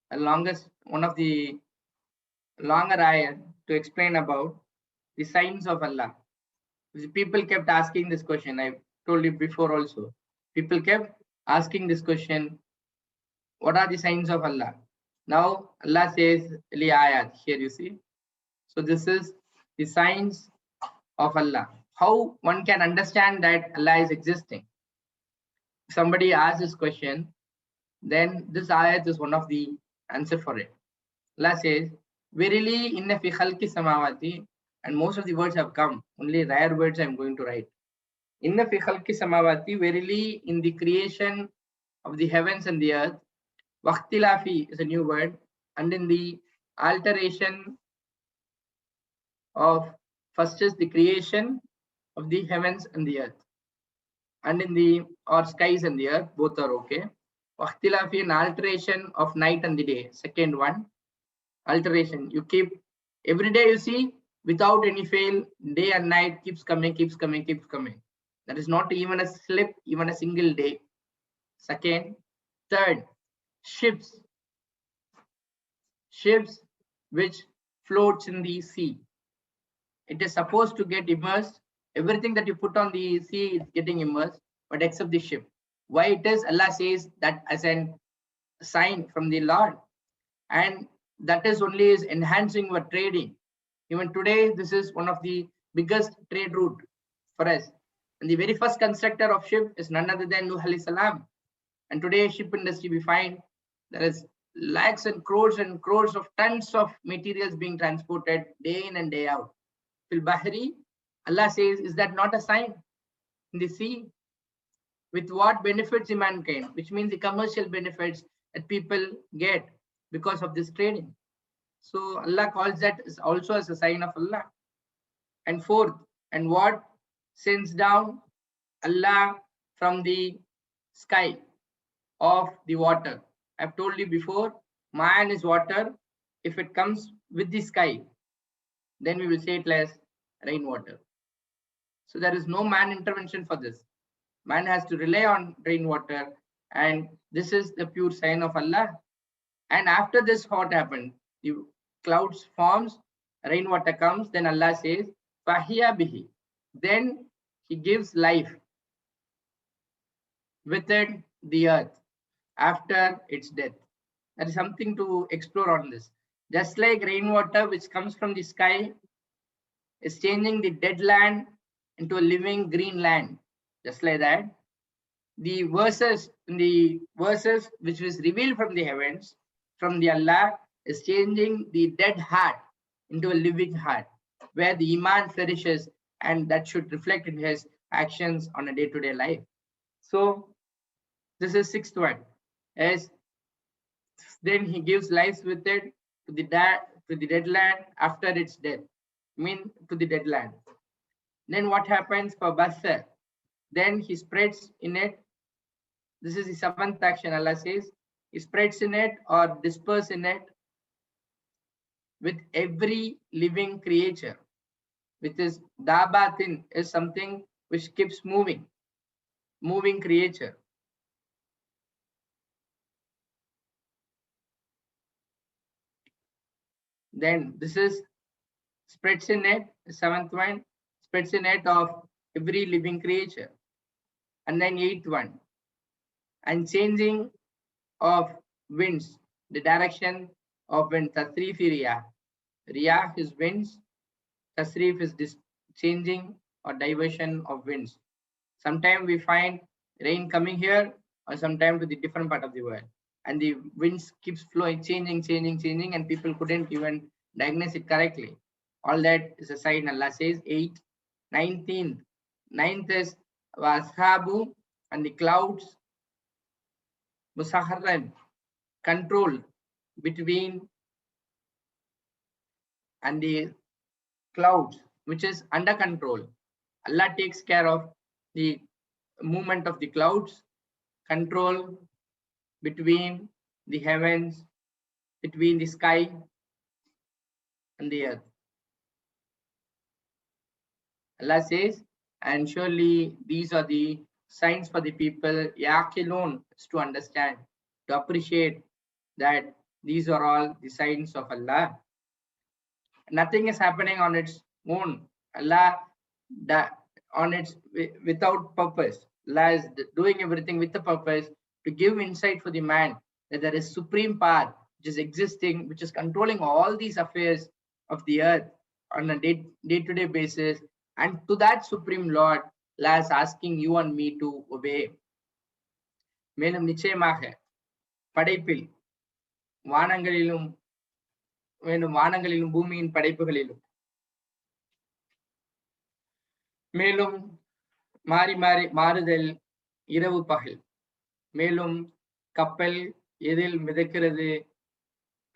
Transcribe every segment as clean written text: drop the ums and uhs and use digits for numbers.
one of the longer ayat to explain about the signs of Allah. People kept asking this question. I told you before also. People kept asking this question, what are the signs of Allah? Now Allah says, li ayat, here you see. So this is the signs of Allah. How one can understand that Allah is existing. If somebody asks this question, then this ayat is one of the answer for it. Allah says, verily inna fi khalqi samawati, and most of the words have come. Only rare words I am going to write. Inna fi khalqi samawati, verily in the creation of the heavens and the earth. Waqtilafi is a new word, and in the alteration of, first is the creation of the heavens and the earth, and in the or skies and the earth, both are okay. Waqtilafi, an alteration of night and the day, second one. Alteration, you keep every day, you see, without any fail, day and night keeps coming, keeps coming, keeps coming. That is not even a slip, even a single day. Second. Third, ships which floats in the sea. It is supposed to get immersed. Everything that you put on the sea is getting immersed, but except the ship. Why it is? Allah says that as a sign from the Lord, and that is only is enhancing our trading. Even today, this is one of the biggest trade route for us. And the very first constructor of ship is none other than Nuh alayhi salam. And today, ship industry, we find there is lakhs and crores of tons of materials being transported day in and day out. Fil Bahri, Allah says, is that not a sign in the sea? With what benefits the mankind, which means the commercial benefits that people get because of this trading. So Allah calls that also as a sign of Allah. And fourth, and what sends down Allah from the sky of the water. I've told you before, man is water. If it comes with the sky, then we will say it as rainwater. So there is no man intervention for this. Man has to rely on rainwater, and this is the pure sign of Allah. And after this, what happened? The clouds forms, rainwater comes, then Allah says, Fahiya bihi. Then He gives life within the earth after its death. There is something to explore on this. Just like rainwater which comes from the sky is changing the dead land into a living green land. Just like that, the verses which was revealed from the heavens, from the Allah, is changing the dead heart into a living heart, where the iman flourishes, and that should reflect in his actions on a day-to-day life. So this is sixth one. As then He gives life with it to the dead land after its death. To the dead land. Then what happens for Basar? Then He spreads in it. This is the seventh action. Allah says He spreads in it or disperses in it with every living creature, which is dabatin, is something which keeps moving creature. Then this is spreads in it, seventh one, spreads in it of every living creature. And then eighth one, and changing of winds, the direction of wind, tasrif riyah. Riyah is winds, tasrif is changing or diversion of winds. Sometimes we find rain coming here, or sometimes to the different part of the world, and the winds keeps flowing, changing, and people couldn't even diagnose it correctly. All that is a sign. Allah says 8. 19th. Ninth is washabu, and the clouds, musahharan, control between, and the clouds which is under control. Allah takes care of the movement of the clouds, control between the heavens, between the sky and the earth. Allah says, and surely these are the signs for the people, yaqilun, to understand, to appreciate that These are all the signs of Allah. Nothing is happening on its own. Allah on its without purpose. Allah is doing everything with a purpose to give insight for the man that there is supreme power which is existing, which is controlling all these affairs of the earth on a day-to-day basis. And to that supreme Lord, Allah is asking you and me to obey. மேலும் நிச்சயமாக படைப்பில் வானங்களிலும் பூமியின் படைப்புகளிலும் மேலும் மாறுதல் இரவு பகல், மேலும் கப்பல் எதில் மிதக்கிறது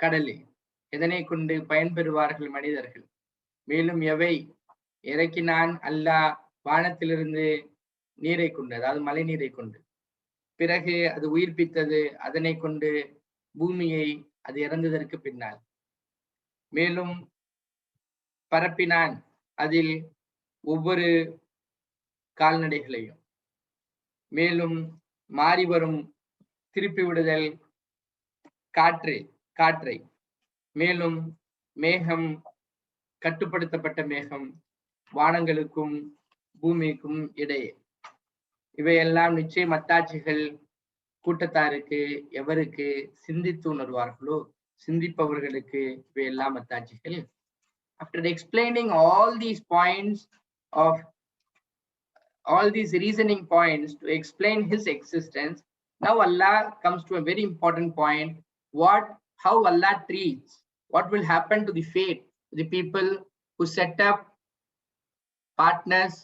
கடலில், எதனை கொண்டு பயன்பெறுவார்கள் மனிதர்கள், மேலும் எவை இறக்கினான் அல்லாஹ் வானத்திலிருந்து நீரை கொண்டு, அதாவது மழை நீரை கொண்டு, பிறகு அது உயிர்ப்பித்தது அதனை கொண்டு பூமியை அது இறந்ததற்கு பின்னால், மேலும் பரப்பினான் அதில் ஒவ்வொரு கால்நடைகளையும், மேலும் மாறி வரும் திருப்பி விடுதல் காற்றை, மேலும் மேகம் கட்டுப்படுத்தப்பட்ட மேகம் வானங்களுக்கும் பூமிக்கும் இடையே. இவையெல்லாம் நிச்சயம் அத்தாட்சிகள் கூட்டத்தாருக்கு, எவருக்கு சிந்தித்து உணர்வார்களோ சிந்திப்பவர்களுக்கு இவையெல்லாம் அத்தாட்சிகள். After explaining all these points of all these reasoning points to explain his existence, now Allah comes to a very important point: how Allah treats, what will happen to the fate of the people who set up partners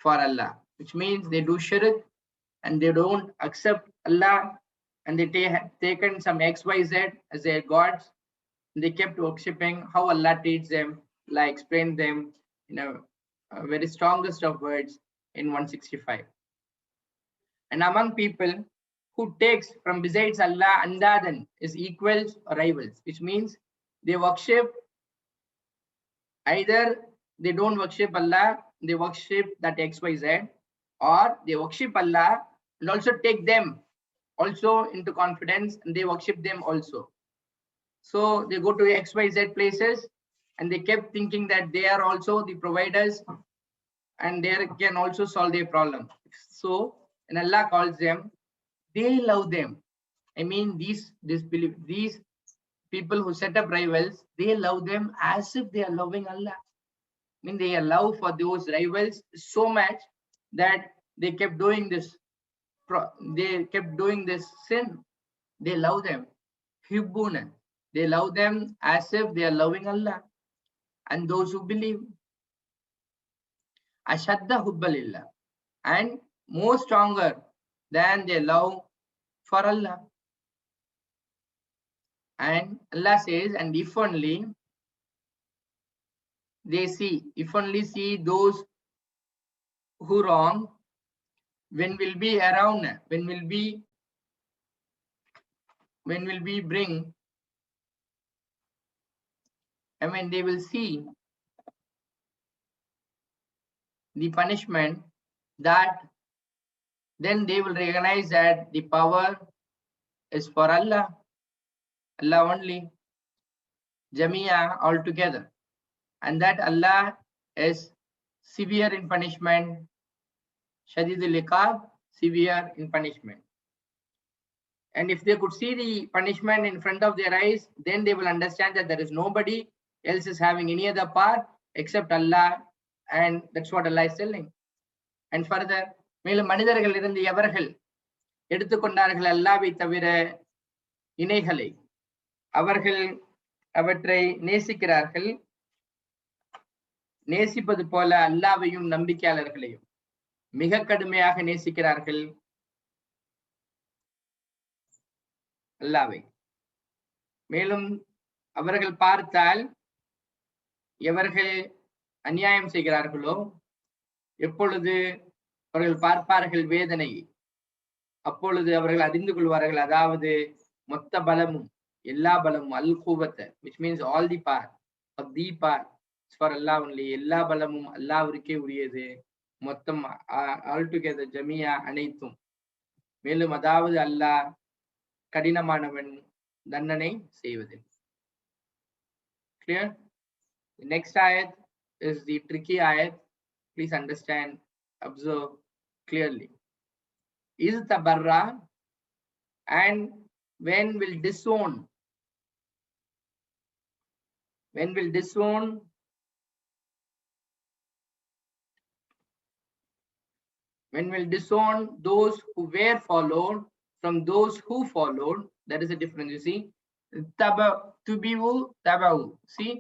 for Allah, which means they do shirk and they don't accept Allah, and they taken some XYZ as their gods. They kept worshipping. How Allah treats them, Allah explained them in a very strongest of words in 165. And among people who takes from besides Allah andadan is equals or rivals, which means they worship, either they don't worship Allah, they worship that XYZ, or they worship Allah and also take them also into confidence and they worship them also. So they go to XYZ places and they kept thinking that they are also the providers and they can also solve their problem. So and Allah calls them, they love them. I mean, these people who set up rivals, they love them as if they are loving Allah. I mean, their love for those rivals is so much that they kept doing this sin. They love them. Hibbuna. They love them as if they are loving Allah. And those who believe, ashadda hubbalillah, and more stronger than their love for Allah. And Allah says, and if only see those who wrong, when will be around, when will we bring, I mean, they will see the punishment, that then they will recognize that the power is for Allah only, Jamia, altogether, and that Allah is severe in punishment, Shadidul Iqab, severe in punishment. And if they could see the punishment in front of their eyes, then they will understand that there is nobody else is having any other power except Allah, and that's what Allah is telling. And further, மேலும் மனிதர்கள் இருந்து எவர்கள் எடுத்துக்கொண்டார்கள் அல்லாஹ்வை தவிர இணைகளை, அவர்கள் அவற்றை நேசிக்கிறார்கள், நேசிப்பது போல அல்லாஹ்வையும் நம்பிக்கையாளர்களையும் மிக கடுமையாக நேசிக்கிறார்கள் அல்லாஹ்வை. மேலும் அவர்கள் பார்த்தால் எவர்கள் அநியாயம் செய்கிறார்களோ, எப்பொழுது அவர்கள் பார்ப்பார்கள் வேதனை, அப்பொழுது அவர்கள் அறிந்து கொள்வார்கள், அதாவது மொத்த பலமும் எல்லா பலமும் அல் குவத்த, which means all the power of the power for Allah only, எல்லா பலமும் அல்லாஹ்விற்கே உரியது, மொத்தம் ஆல் டுகெதர், ஜமியா, அனைத்தும். மேலும் அதாவது அல்லாஹ் கடினமானவன் தண்டனை செய்வதில். Clear? The next ayat is the tricky ayat. Please understand, observe clearly. Is tabarra, and when will disown? When will disown? When will disown those who were followed from those who followed? That is a difference, you see. Tubiwu, tabau. See,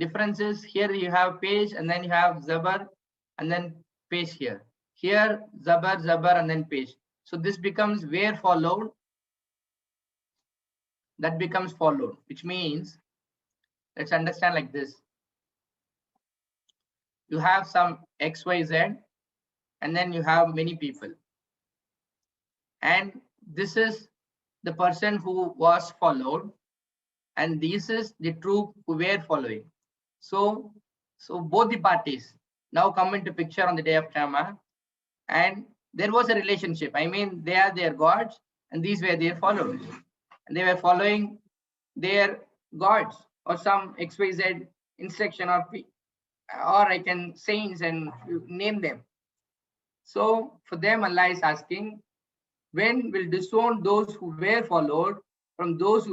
differences here. You have page and then you have zabar and then page here. Here zabar, zabar and then page. So this becomes where followed. That becomes followed, which means, let's understand like this. You have some X, Y, Z, and then you have many people. And this is the person who was followed, and this is the troop who were following. So both the parties now come into picture on the day of Qiyamah, and there was a relationship. I mean, they are their gods, and these were their followers, and they were following their gods or some XYZ instruction, or I can saints and name them. So for them, Allah is asking, when will disown those who were followed from those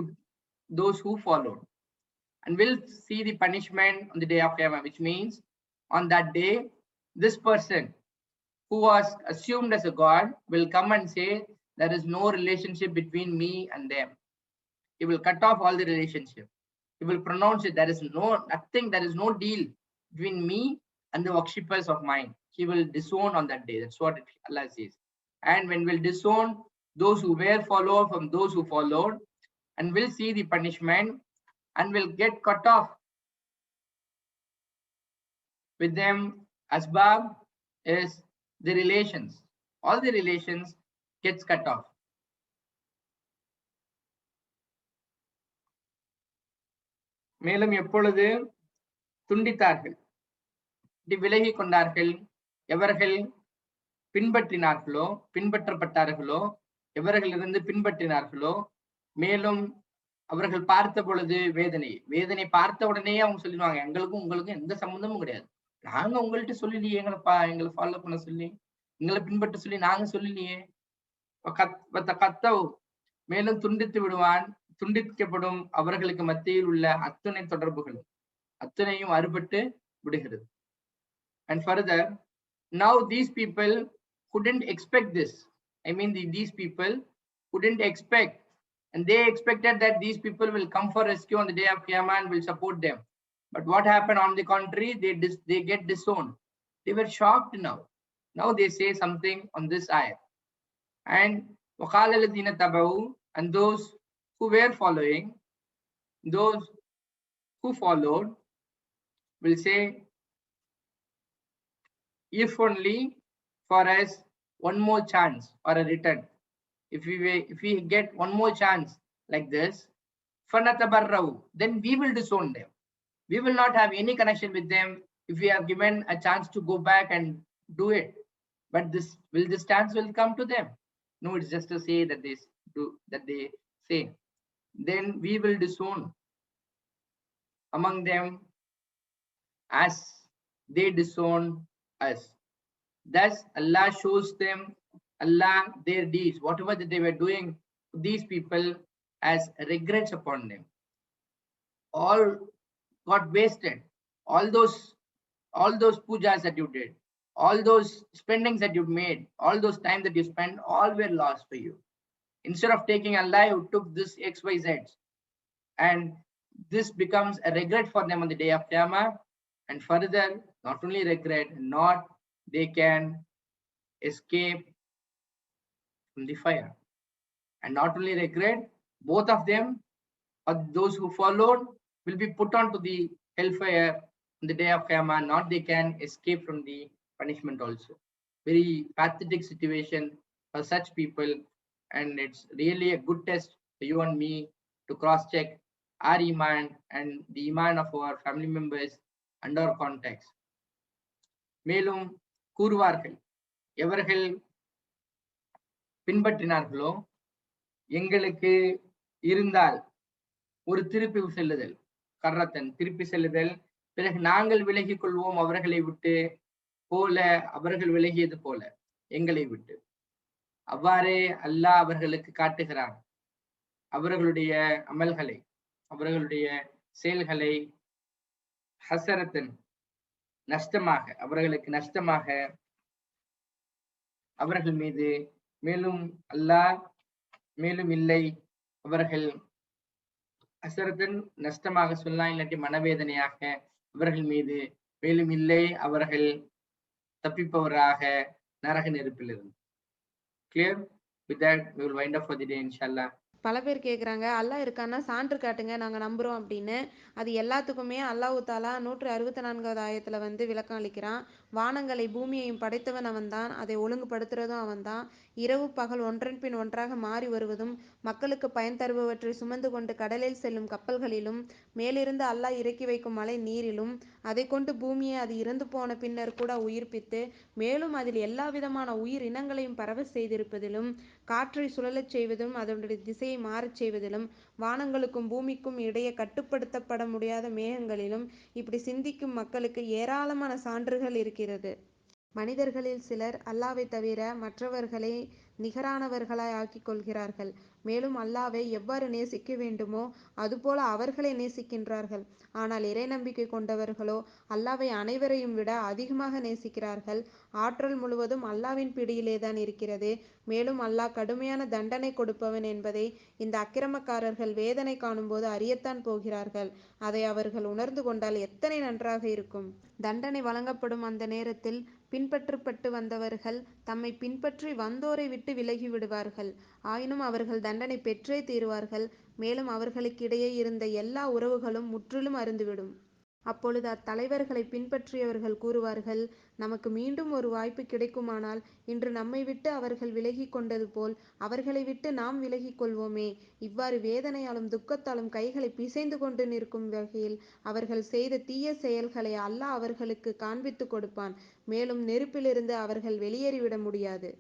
who followed, and will see the punishment on the day of Qiyamah, which means on that day, this person who was assumed as a god will come and say, there is no relationship between me and them. He will cut off all the relationship. He will pronounce it, there is nothing, there is no deal between me and the worshippers of mine. He will disown on that day. That's what Allah says. And when will disown those who were followed from those who followed, and will see the punishment, and will get cut off with them. Asbab is the relations. All the relations gets cut off. மேலும் எப்பொழுது துண்டித்தார்கள், விலகி கொண்டார்கள், எவர்கள் பின்பற்றினார்களோ, பின்பற்றப்பட்டார்களோ, எவர்களிலிருந்து பின்பற்றினார்களோ, மேலும் அவர்கள் பார்த்த பொழுது வேதனை பார்த்த உடனே அவங்க சொல்லிடுவாங்க, எங்களுக்கும் உங்களுக்கும் எந்த சம்பந்தமும் கிடையாது. நாங்க உங்கள்கிட்ட சொல்லலையே, எங்களை ஃபாலோ பண்ண சொல்லி, எங்களை பின்பற்ற சொல்லி நாங்க சொல்லலையே. மேலும் துண்டித்து விடுவான், துண்டிக்கப்படும் அவர்களுக்கு மத்தியில் உள்ள அத்துணை தொடர்புகளும் அத்துணையும் அறுபட்டு விடுகிறது. And further, now these people couldn't expect this. I mean, these people couldn't expect, and they expected that these people will come for rescue on the day of Qiyamah and will support them. But what happened? On the contrary, they get disowned. They were shocked now. Now they say something on this ayah. And وَقَالَ الَّذِينَ تَبَعُوا, and those who were following, those who followed will say, if only for us one more chance or a return. If we get one more chance like this, فَنَتَبَرَّوْا, then we will disown them. We will not have any connection with them if we are given a chance to go back and do it. But this chance will come to them? No, it's just to say that they say. Then we will disown among them as they disown us. Thus Allah shows them, Allah, their deeds, whatever that they were doing, these people, as regrets upon them. All got wasted. All those pujas that you did, all those spendings that you made, all those time that you spent, all were lost for you. Instead of taking Allah, you took this XYZ, and this becomes a regret for them on the day of Qiyamah. And further, not only regret, not they can escape from the fire. And not only regret, both of them, or those who followed, will be put on to the hellfire on the day of Qiyamah. Not they can escape from the punishment also. Very pathetic situation for such people, and it's really a good test for you and me to cross-check our iman and the iman of our family members and our contacts. மேலும் கூறுவார்கள், எவர்கள் பின்பற்றினார்களோ, எங்களுக்கு இருந்தால் ஒரு திருப்பி செல்லுதல், கர்ரத்தன் திருப்பி செல்லுதல், பிறகு நாங்கள் விலகிக் கொள்வோம் அவர்களை விட்டு போல, அவர்கள் விலகியது போல எங்களை விட்டு. அவ்வாறே அல்லாஹ் அவர்களுக்கு காட்டுகிறான் அவர்களுடைய அமல்களை, அவர்களுடைய செயல்களை ஹசரத்தன் நஷ்டமாக, அவர்களுக்கு நஷ்டமாக அவர்கள் மீது. மேலும் அல்லாஹ் மேலும் இல்லை, அவர்கள் ஹசரத்தன் நஷ்டமாக சொல்லலாம், இல்லாட்டி மனவேதனையாக அவர்கள் மீது. மேலும் இல்லை, அவர்கள் தப்பிப்பவராக நரக நெருப்பிலிருந்து. Clear? With that, we will wind up for the day, inshallah. பல பேர் கேட்குறாங்க, அல்லாஹ் இருக்கான்னா சான்று காட்டுங்க, நாங்கள் நம்புகிறோம் அப்படின்னு. அது எல்லாத்துக்குமே அல்லாஹ் தாலா 164வது ஆயத்தில் வந்து விளக்கம் அளிக்கிறான். வானங்களை பூமியையும் படைத்தவன் அவன்தான், அதை ஒழுங்குபடுத்துறதும் அவன்தான். இரவு பகல் ஒன்றன் பின் ஒன்றாக மாறி வருவதும், மக்களுக்கு பயன் தருபவற்றை சுமந்து கொண்டு கடலில் செல்லும் கப்பல்களிலும், மேலிருந்து அல்லாஹ் இறக்கி வைக்கும் மழை நீரிலும், அதை கொண்டு பூமியை அது இறந்து போன பின்னர் கூட உயிர்ப்பித்து, மேலும் அதில் எல்லா விதமான உயிர் இனங்களையும் பரவ செய்திருப்பதிலும், காற்றை சுழலச் செய்வதும் அதனுடைய திசையை மாறச் செய்வதிலும், வானங்களுக்கும் பூமிக்கும் இடையே கட்டுப்படுத்தப்பட முடியாத மேகங்களிலும், இப்படி சிந்திக்கும் மக்களுக்கு ஏராளமான சான்றுகள் இருக்கிறது. மனிதர்களில் சிலர் அல்லாவை தவிர மற்றவர்களை நிகரானவர்களாய் ஆக்கிக் கொள்கிறார்கள். மேலும் அல்லாவை எவ்வாறு நேசிக்க வேண்டுமோ அதுபோல அவர்களை நேசிக்கின்றார்கள். ஆனால் இறை நம்பிக்கை கொண்டவர்களோ அல்லாவை அனைவரையும் விட அதிகமாக நேசிக்கிறார்கள். ஆற்றல் முழுவதும் அல்லாவின் பிடியிலேதான் இருக்கிறது. மேலும் அல்லாஹ் கடுமையான தண்டனை கொடுப்பவன் என்பதை இந்த அக்கிரமக்காரர்கள் வேதனை காணும்போது அறியத்தான் போகிறார்கள். அதை அவர்கள் உணர்ந்து கொண்டால் எத்தனை நன்றாக இருக்கும். தண்டனை வழங்கப்படும் அந்த நேரத்தில் பின்பற்றப்பட்டு வந்தவர்கள் தம்மை பின்பற்றி வந்தோரை விட்டு விலகி விடுவார்கள். ஆயினும் அவர்கள் தண்டனை பெற்றே தீருவார்கள். மேலும் அவர்களுக்கிடையே இருந்த எல்லா உறவுகளும் முற்றிலும் அறுந்துவிடும். அப்பொழுது அத்தலைவர்களை பின்பற்றியவர்கள் கூறுவார்கள், நமக்கு மீண்டும் ஒரு வாய்ப்பு கிடைக்குமானால் இன்று நம்மை விட்டு அவர்கள் விலகி கொண்டது போல் அவர்களை விட்டு நாம் விலகிக் கொள்வோமே. இவ்வாறு வேதனையாலும் துக்கத்தாலும் கைகளை பிசைந்து கொண்டு நிற்கும் வகையில் அவர்கள் செய்த தீய செயல்களை அல்லாஹ் அவர்களுக்கு காண்பித்து கொடுப்பான். மேலும் நெருப்பிலிருந்து அவர்கள் வெளியேறிவிட முடியாது.